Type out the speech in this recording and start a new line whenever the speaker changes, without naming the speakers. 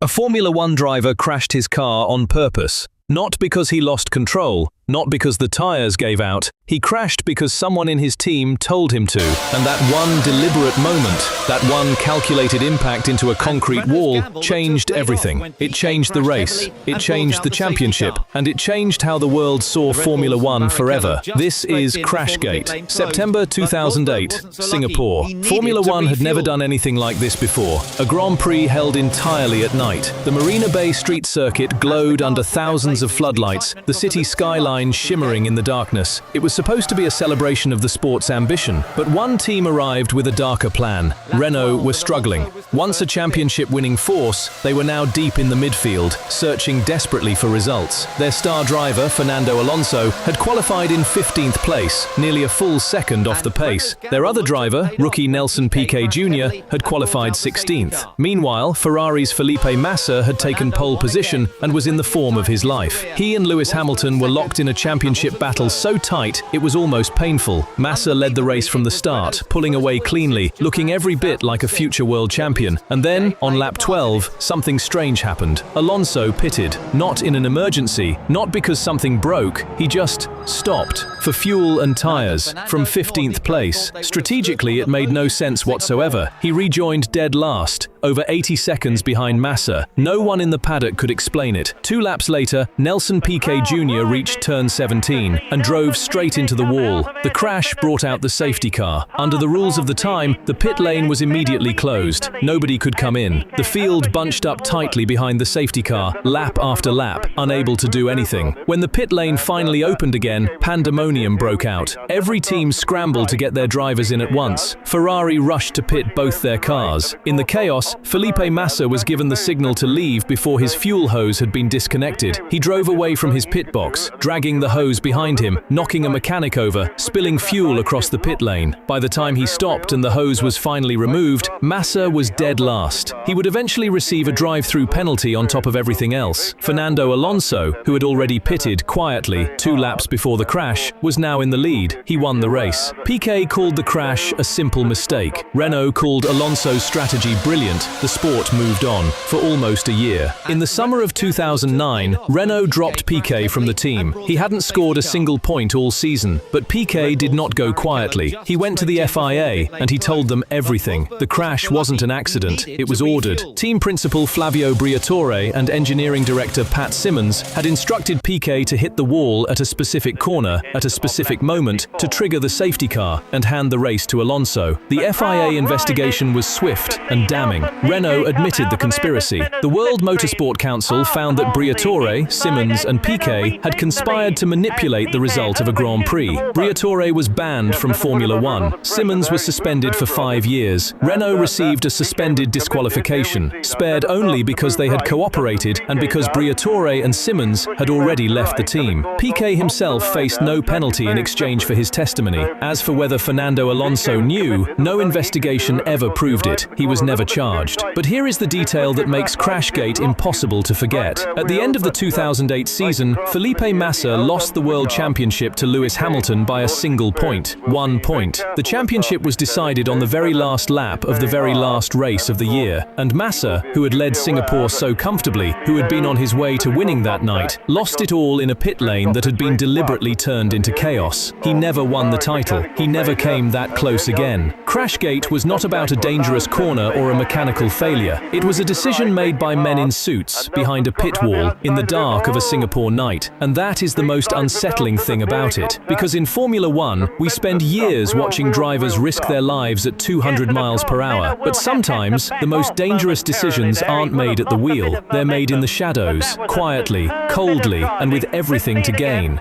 A Formula One driver crashed his car on purpose. Not because he lost control, not because the tires gave out. He crashed because someone in his team told him to. And that one deliberate moment, that one calculated impact into a concrete wall, changed everything. It changed the race, it changed the championship, and it changed how the world saw Formula One forever. This is Crashgate, September 2008, Singapore. Formula One had never done anything like this before. A Grand Prix held entirely at night. The Marina Bay street circuit glowed under thousands of floodlights, the city skyline shimmering in the darkness. It was supposed to be a celebration of the sport's ambition, but one team arrived with a darker plan. Renault were struggling. Once a championship-winning force, they were now deep in the midfield, searching desperately for results. Their star driver, Fernando Alonso, had qualified in 15th place, nearly a full second off the pace. Their other driver, rookie Piquet Jr, had qualified 16th. Meanwhile, Ferrari's Felipe Massa had taken pole position and was in the form of his life. He and Lewis Hamilton were locked in a championship battle so tight it was almost painful. Massa led the race from the start, pulling away cleanly, looking every bit like a future world champion. And then, on lap 12, something strange happened. Alonso pitted, not in an emergency, not because something broke, he just stopped for fuel and tires from 15th place. Strategically, it made no sense whatsoever. He rejoined dead last, over 80 seconds behind Massa. No one in the paddock could explain it. 2 laps later, Piquet Jr reached turn 17 and drove straight into the wall. The crash brought out the safety car. Under the rules of the time, the pit lane was immediately closed. Nobody could come in. The field bunched up tightly behind the safety car, lap after lap, unable to do anything. When the pit lane finally opened again, pandemonium broke out. Every team scrambled to get their drivers in at once. Ferrari rushed to pit both their cars. In the chaos, Felipe Massa was given the signal to leave before his fuel hose had been disconnected. He drove away from his pit box, dragging the hose behind him, knocking a mechanic over, spilling fuel across the pit lane. By the time he stopped and the hose was finally removed, Massa was dead last. He would eventually receive a drive-through penalty on top of everything else. Fernando Alonso, who had already pitted quietly 2 laps before the crash, was now in the lead. He won the race. Piquet called the crash a simple mistake. Renault called Alonso's strategy brilliant. The sport moved on for almost a year. In the summer of 2009, Renault dropped Piquet from the team. He hadn't scored a single point all season, but Piquet did not go quietly. He went to the FIA and he told them everything. The crash wasn't an accident, it was ordered. Team principal Flavio Briatore and engineering director Pat Symonds had instructed Piquet to hit the wall at a specific corner, at a specific moment, to trigger the safety car and hand the race to Alonso. The FIA investigation was swift and damning. Renault admitted the conspiracy. The World Motorsport Council found that Briatore, Symonds and Piquet had conspired to manipulate the result of a Grand Prix. Briatore was banned from Formula One. Symonds was suspended for 5 years. Renault received a suspended disqualification, spared only because they had cooperated and because Briatore and Symonds had already left the team. Piquet himself faced no penalty in exchange for his testimony. As for whether Fernando Alonso knew, no investigation ever proved it. He was never charged. But here is the detail that makes Crashgate impossible to forget. At the end of the 2008 season, Felipe Massa lost the World Championship to Lewis Hamilton by a single point. 1 point. The championship was decided on the very last lap of the very last race of the year, and Massa, who had led Singapore so comfortably, who had been on his way to winning that night, lost it all in a pit lane that had been deliberately turned into chaos. He never won the title. He never came that close again. Crashgate was not about a dangerous corner or a mechanical failure. It was a decision made by men in suits behind a pit wall in the dark of a Singapore night. And that is the most unsettling thing about it, because in Formula One, we spend years watching drivers risk their lives at 200 miles per hour. But sometimes, the most dangerous decisions aren't made at the wheel. They're made in the shadows, quietly, coldly, and with everything to gain.